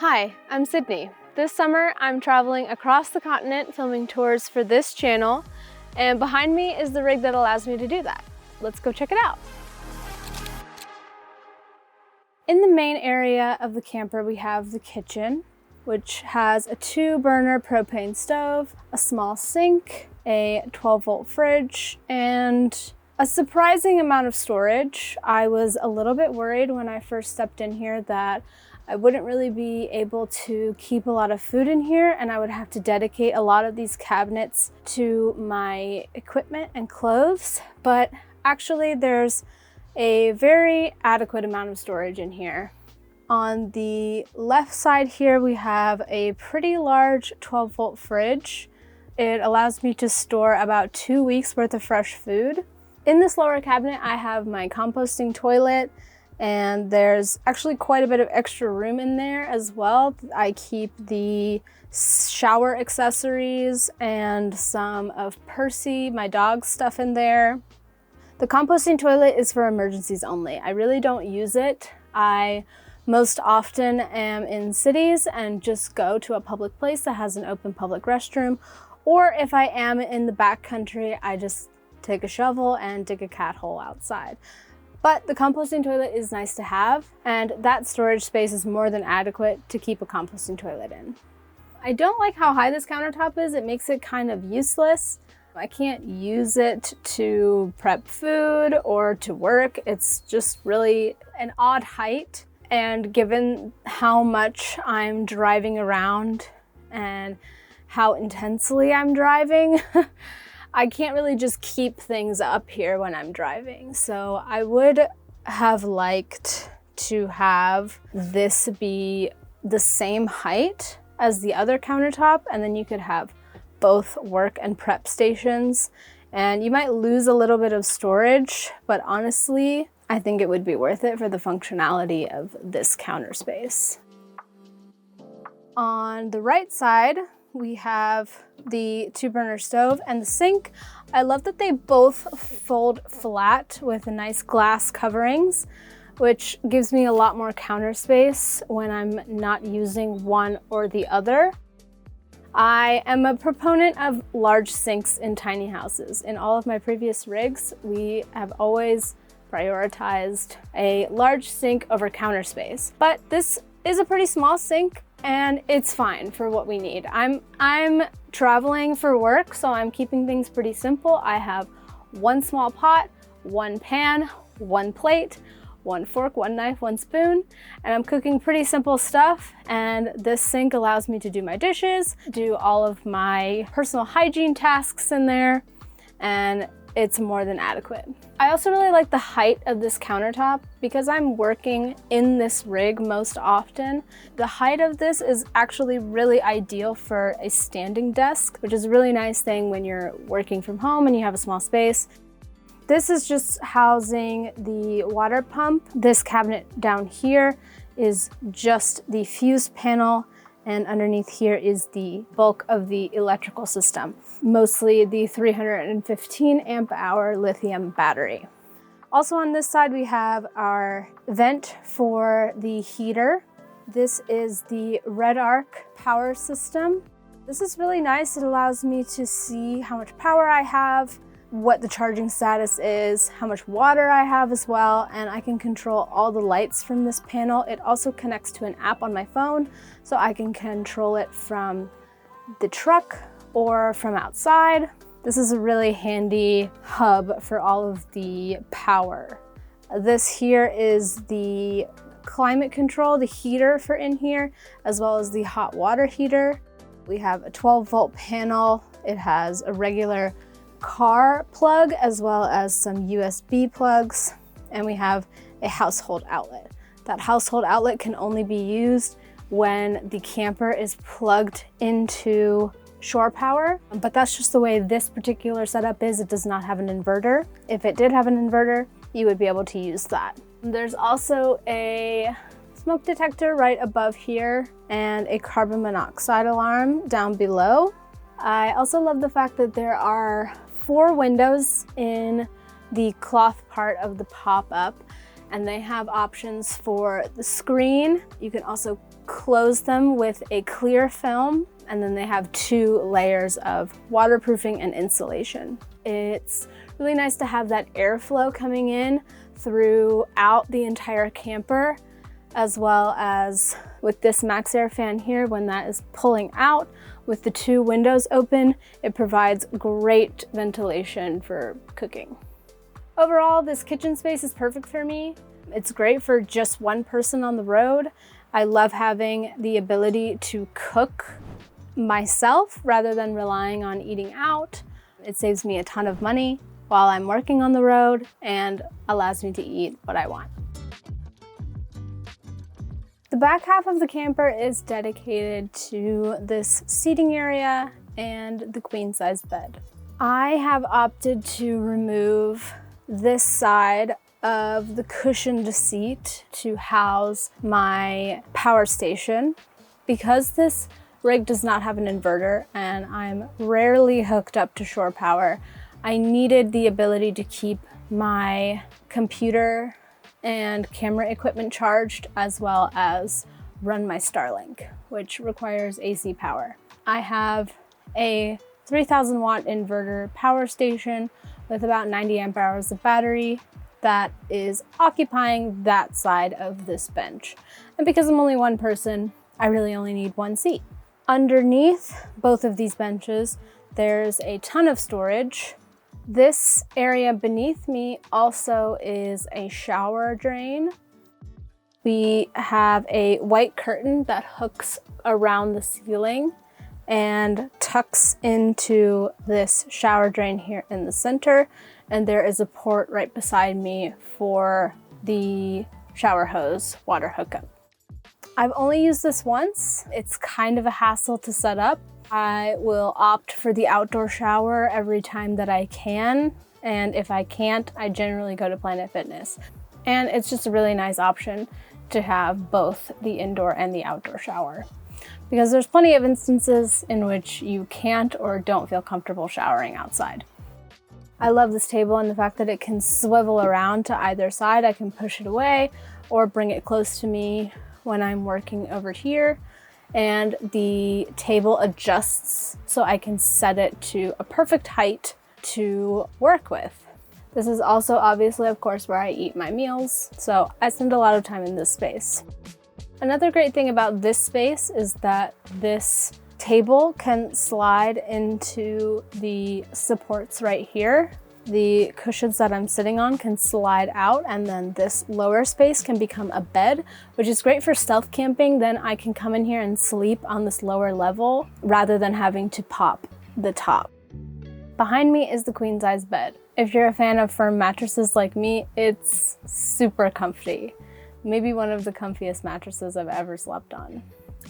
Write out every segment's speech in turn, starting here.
Hi, I'm Sydney. This summer, I'm traveling across the continent filming tours for this channel, and behind me is the rig that allows me to do that. Let's go check it out. In the main area of the camper, we have the kitchen, which has a 2-burner propane stove, a small sink, a 12-volt fridge, and a surprising amount of storage. I was a little bit worried when I first stepped in here that I wouldn't really be able to keep a lot of food in here, and I would have to dedicate a lot of these cabinets to my equipment and clothes, but actually there's a very adequate amount of storage in here. On the left side here, we have a pretty large 12-volt fridge. It allows me to store about 2 weeks worth of fresh food. In this lower cabinet, I have my composting toilet, and there's actually quite a bit of extra room in there as well. I keep the shower accessories and some of Percy, my dog's stuff, in there. The composting toilet is for emergencies only. I really don't use it. I most often am in cities and just go to a public place that has an open public restroom, or if I am in the backcountry, I just take a shovel and dig a cat hole outside. But the composting toilet is nice to have, and that storage space is more than adequate to keep a composting toilet in. I don't like how high this countertop is. It makes it kind of useless. I can't use it to prep food or to work. It's just really an odd height. And given how much I'm driving around and how intensely I'm driving, I can't really just keep things up here when I'm driving. So I would have liked to have this be the same height as the other countertop, and then you could have both work and prep stations. And you might lose a little bit of storage, but honestly, I think it would be worth it for the functionality of this counter space. On the right side, we have the 2-burner stove and the sink. I love that they both fold flat with nice glass coverings, which gives me a lot more counter space when I'm not using one or the other. I am a proponent of large sinks in tiny houses. In all of my previous rigs, we have always prioritized a large sink over counter space. But this is a pretty small sink, and it's fine for what we need. I'm traveling for work, so I'm keeping things pretty simple. I have 1 small pot, 1 pan, 1 plate, 1 fork, 1 knife, 1 spoon, and I'm cooking pretty simple stuff. And this sink allows me to do my dishes, do all of my personal hygiene tasks in there, and it's more than adequate. I also really like the height of this countertop because I'm working in this rig most often. The height of this is actually really ideal for a standing desk, which is a really nice thing when you're working from home and you have a small space. This is just housing the water pump. This cabinet down here is just the fuse panel, and underneath here is the bulk of the electrical system, mostly the 315 amp hour lithium battery. Also on this side, we have our vent for the heater. This is the Red Arc power system. This is really nice. It allows me to see how much power I have, what the charging status is, how much water I have as well, and I can control all the lights from this panel. It also connects to an app on my phone, so I can control it from the truck or from outside. This is a really handy hub for all of the power. This here is the climate control, the heater for in here, as well as the hot water heater. We have a 12-volt panel. It has a regular car plug as well as some USB plugs, and we have a household outlet. That household outlet can only be used when the camper is plugged into shore power, but that's just the way this particular setup is. It does not have an inverter. If it did have an inverter, you would be able to use that. There's also a smoke detector right above here and a carbon monoxide alarm down below. I also love the fact that there are 4 windows in the cloth part of the pop-up, and they have options for the screen. You can also close them with a clear film, and then they have 2 layers of waterproofing and insulation. It's really nice to have that airflow coming in throughout the entire camper, as well as with this Max Air fan here, when that is pulling out with the 2 windows open, it provides great ventilation for cooking. Overall, this kitchen space is perfect for me. It's great for just one person on the road. I love having the ability to cook myself rather than relying on eating out. It saves me a ton of money while I'm working on the road and allows me to eat what I want. The back half of the camper is dedicated to this seating area and the queen size bed. I have opted to remove this side of the cushioned seat to house my power station. Because this rig does not have an inverter and I'm rarely hooked up to shore power, I needed the ability to keep my computer and camera equipment charged, as well as run my Starlink, which requires AC power. I have a 3000 watt inverter power station with about 90 amp hours of battery that is occupying that side of this bench. And because I'm only one person, I really only need one seat. Underneath both of these benches, there's a ton of storage. This area beneath me also is a shower drain. We have a white curtain that hooks around the ceiling and tucks into this shower drain here in the center. And there is a port right beside me for the shower hose water hookup. I've only used this once. It's kind of a hassle to set up. I will opt for the outdoor shower every time that I can. And if I can't, I generally go to Planet Fitness. And it's just a really nice option to have both the indoor and the outdoor shower, because there's plenty of instances in which you can't or don't feel comfortable showering outside. I love this table and the fact that it can swivel around to either side. I can push it away or bring it close to me when I'm working over here. And the table adjusts so I can set it to a perfect height to work with. This is also obviously, of course, where I eat my meals, so I spend a lot of time in this space. Another great thing about this space is that this table can slide into the supports right here. The cushions that I'm sitting on can slide out, and then this lower space can become a bed, which is great for stealth camping. Then I can come in here and sleep on this lower level rather than having to pop the top. Behind me is the queen size bed. If you're a fan of firm mattresses like me, it's super comfy. Maybe one of the comfiest mattresses I've ever slept on.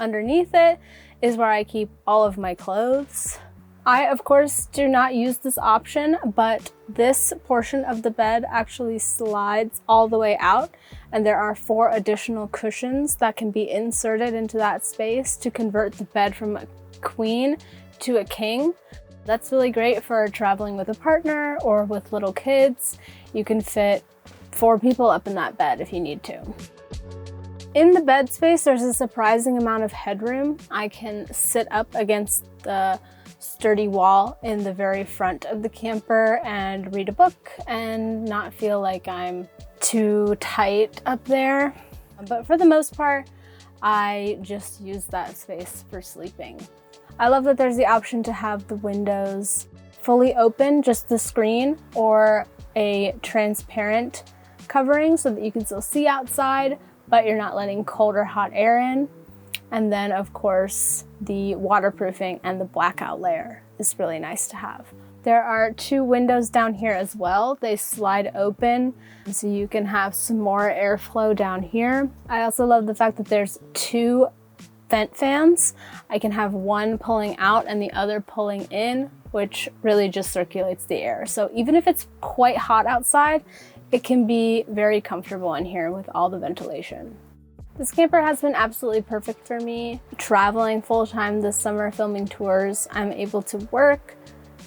Underneath it is where I keep all of my clothes. I, of course, do not use this option, but this portion of the bed actually slides all the way out, and there are 4 additional cushions that can be inserted into that space to convert the bed from a queen to a king. That's really great for traveling with a partner or with little kids. You can fit 4 people up in that bed if you need to. In the bed space, there's a surprising amount of headroom. I can sit up against the sturdy wall in the very front of the camper and read a book and not feel like I'm too tight up there. But for the most part, I just use that space for sleeping. I love that there's the option to have the windows fully open, just the screen, or a transparent covering so that you can still see outside, but you're not letting cold or hot air in. And then, of course, the waterproofing and the blackout layer is really nice to have. There are 2 windows down here as well. They slide open, so you can have some more airflow down here. I also love the fact that there's 2 vent fans. I can have one pulling out and the other pulling in, which really just circulates the air. So even if it's quite hot outside, it can be very comfortable in here with all the ventilation. This camper has been absolutely perfect for me. Traveling full-time this summer filming tours, I'm able to work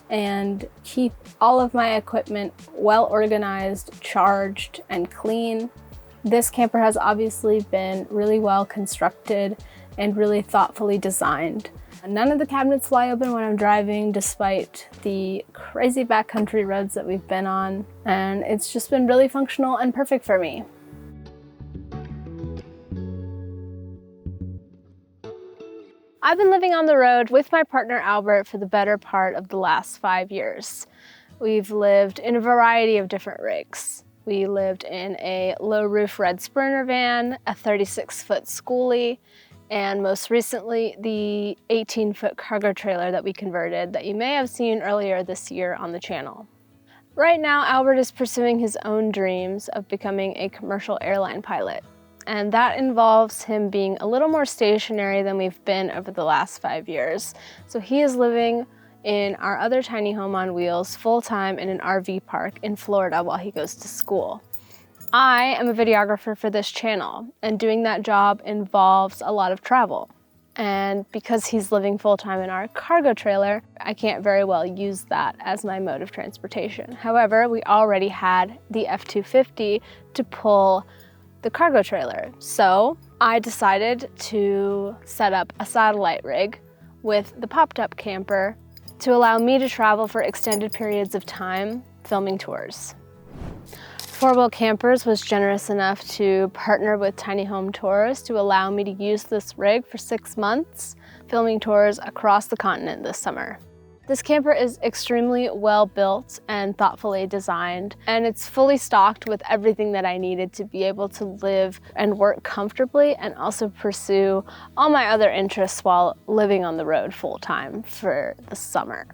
and keep all of my equipment well organized, charged, and clean. This camper has obviously been really well constructed and really thoughtfully designed. None of the cabinets fly open when I'm driving, despite the crazy backcountry roads that we've been on, and it's just been really functional and perfect for me. I've been living on the road with my partner Albert for the better part of the last 5 years. We've lived in a variety of different rigs. We lived in a low roof red Sprinter van, a 36-foot schoolie, and most recently the 18-foot cargo trailer that we converted that you may have seen earlier this year on the channel. Right now, Albert is pursuing his own dreams of becoming a commercial airline pilot, and that involves him being a little more stationary than we've been over the last 5 years. So he is living in our other tiny home on wheels full-time in an RV park in Florida while he goes to school. I am a videographer for this channel, and doing that job involves a lot of travel. And because he's living full-time in our cargo trailer, I can't very well use that as my mode of transportation. However, we already had the F-250 to pull the cargo trailer. So I decided to set up a satellite rig with the popped-up camper to allow me to travel for extended periods of time filming tours. Four Wheel Campers was generous enough to partner with Tiny Home Tours to allow me to use this rig for 6 months, filming tours across the continent this summer. This camper is extremely well built and thoughtfully designed, and it's fully stocked with everything that I needed to be able to live and work comfortably and also pursue all my other interests while living on the road full time for the summer.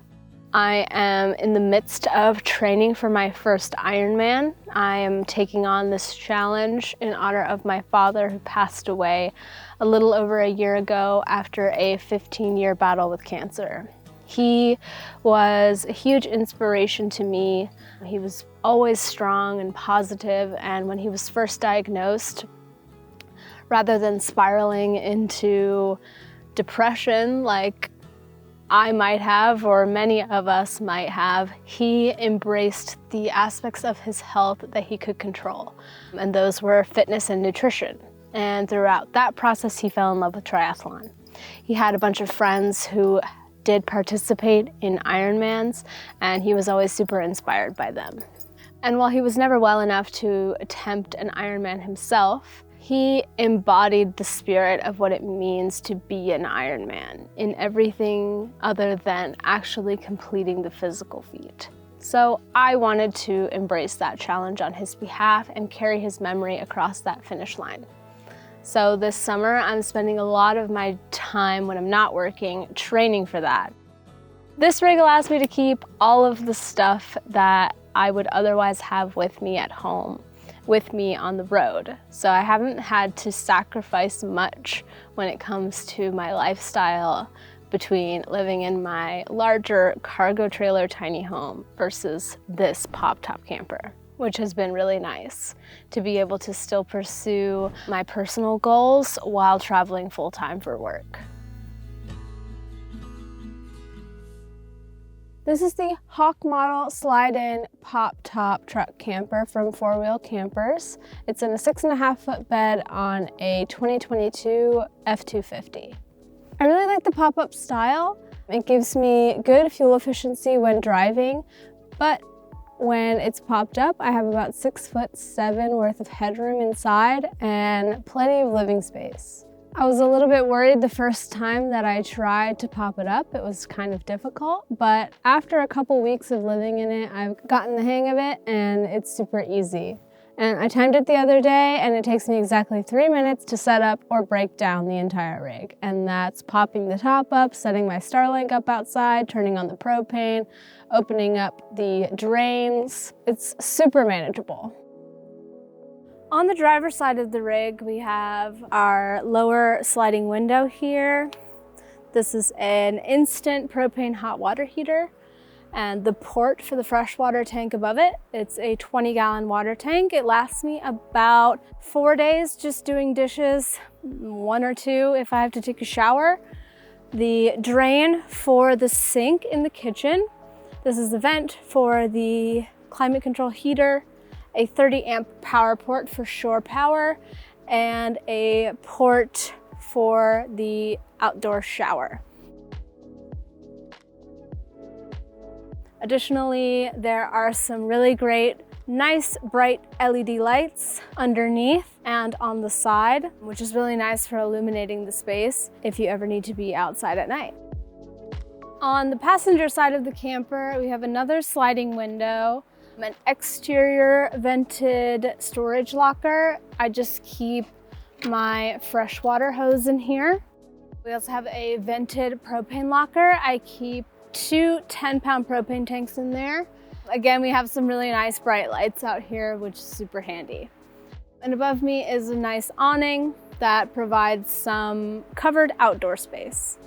I am in the midst of training for my first Ironman. I am taking on this challenge in honor of my father, who passed away a little over a year ago after a 15-year battle with cancer. He was a huge inspiration to me. He was always strong and positive, and when he was first diagnosed, rather than spiraling into depression like I might have, or many of us might have, he embraced the aspects of his health that he could control, and those were fitness and nutrition. And throughout that process, he fell in love with triathlon. He had a bunch of friends who did participate in Ironmans, and he was always super inspired by them. And while he was never well enough to attempt an Ironman himself, he embodied the spirit of what it means to be an Ironman in everything other than actually completing the physical feat. So I wanted to embrace that challenge on his behalf and carry his memory across that finish line. So this summer, I'm spending a lot of my time when I'm not working training for that. This rig allows me to keep all of the stuff that I would otherwise have with me at home, with me on the road. So I haven't had to sacrifice much when it comes to my lifestyle between living in my larger cargo trailer tiny home versus this pop-top camper, which has been really nice to be able to still pursue my personal goals while traveling full-time for work. This is the Hawk model slide-in pop-top truck camper from 4 Wheel Campers. It's in a 6.5-foot bed on a 2022 F-250. I really like the pop-up style. It gives me good fuel efficiency when driving, but when it's popped up, I have about 6'7" worth of headroom inside and plenty of living space. I was a little bit worried the first time that I tried to pop it up. It was kind of difficult, but after a couple weeks of living in it, I've gotten the hang of it and it's super easy. And I timed it the other day and it takes me exactly 3 minutes to set up or break down the entire rig. And that's popping the top up, setting my Starlink up outside, turning on the propane, opening up the drains. It's super manageable. On the driver's side of the rig, we have our lower sliding window here. This is an instant propane hot water heater, and the port for the freshwater tank above it. It's a 20-gallon water tank. It lasts me about 4 days just doing dishes, 1 or 2 if I have to take a shower. The drain for the sink in the kitchen. This is the vent for the climate control heater, a 30 amp power port for shore power, and a port for the outdoor shower. Additionally, there are some really great, nice, bright LED lights underneath and on the side, which is really nice for illuminating the space if you ever need to be outside at night. On the passenger side of the camper, we have another sliding window, an exterior vented storage locker. I just keep my freshwater hose in here. We also have a vented propane locker. I keep 2 10-pound propane tanks in there. Again, we have some really nice bright lights out here, which is super handy. And above me is a nice awning that provides some covered outdoor space.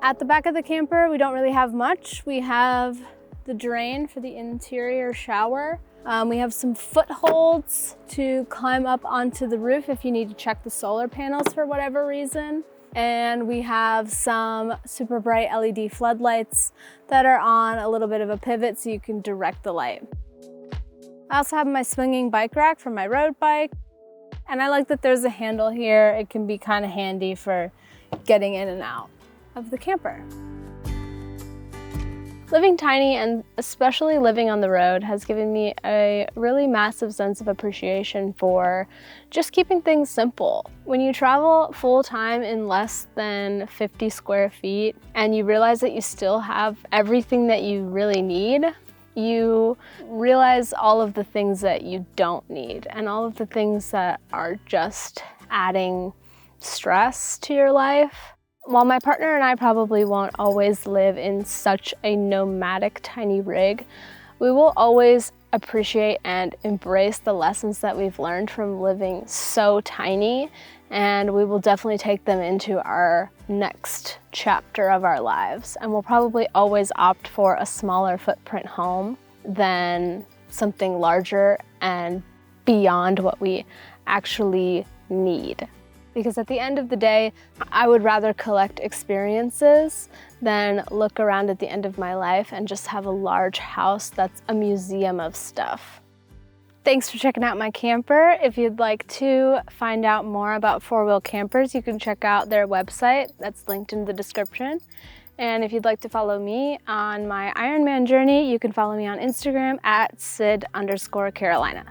At the back of the camper, we don't really have much. We have the drain for the interior shower. We have some footholds to climb up onto the roof if you need to check the solar panels for whatever reason. And we have some super bright LED floodlights that are on a little bit of a pivot so you can direct the light. I also have my swinging bike rack for my road bike. And I like that there's a handle here. It can be kind of handy for getting in and out of the camper. Living tiny, and especially living on the road, has given me a really massive sense of appreciation for just keeping things simple. When you travel full-time in less than 50 square feet and you realize that you still have everything that you really need, you realize all of the things that you don't need and all of the things that are just adding stress to your life. While my partner and I probably won't always live in such a nomadic tiny rig, we will always appreciate and embrace the lessons that we've learned from living so tiny, and we will definitely take them into our next chapter of our lives. And we'll probably always opt for a smaller footprint home than something larger and beyond what we actually need. Because at the end of the day, I would rather collect experiences than look around at the end of my life and just have a large house that's a museum of stuff. Thanks for checking out my camper. If you'd like to find out more about 4-wheel campers, you can check out their website. That's linked in the description. And if you'd like to follow me on my Ironman journey, you can follow me on Instagram at Sid_Carolina.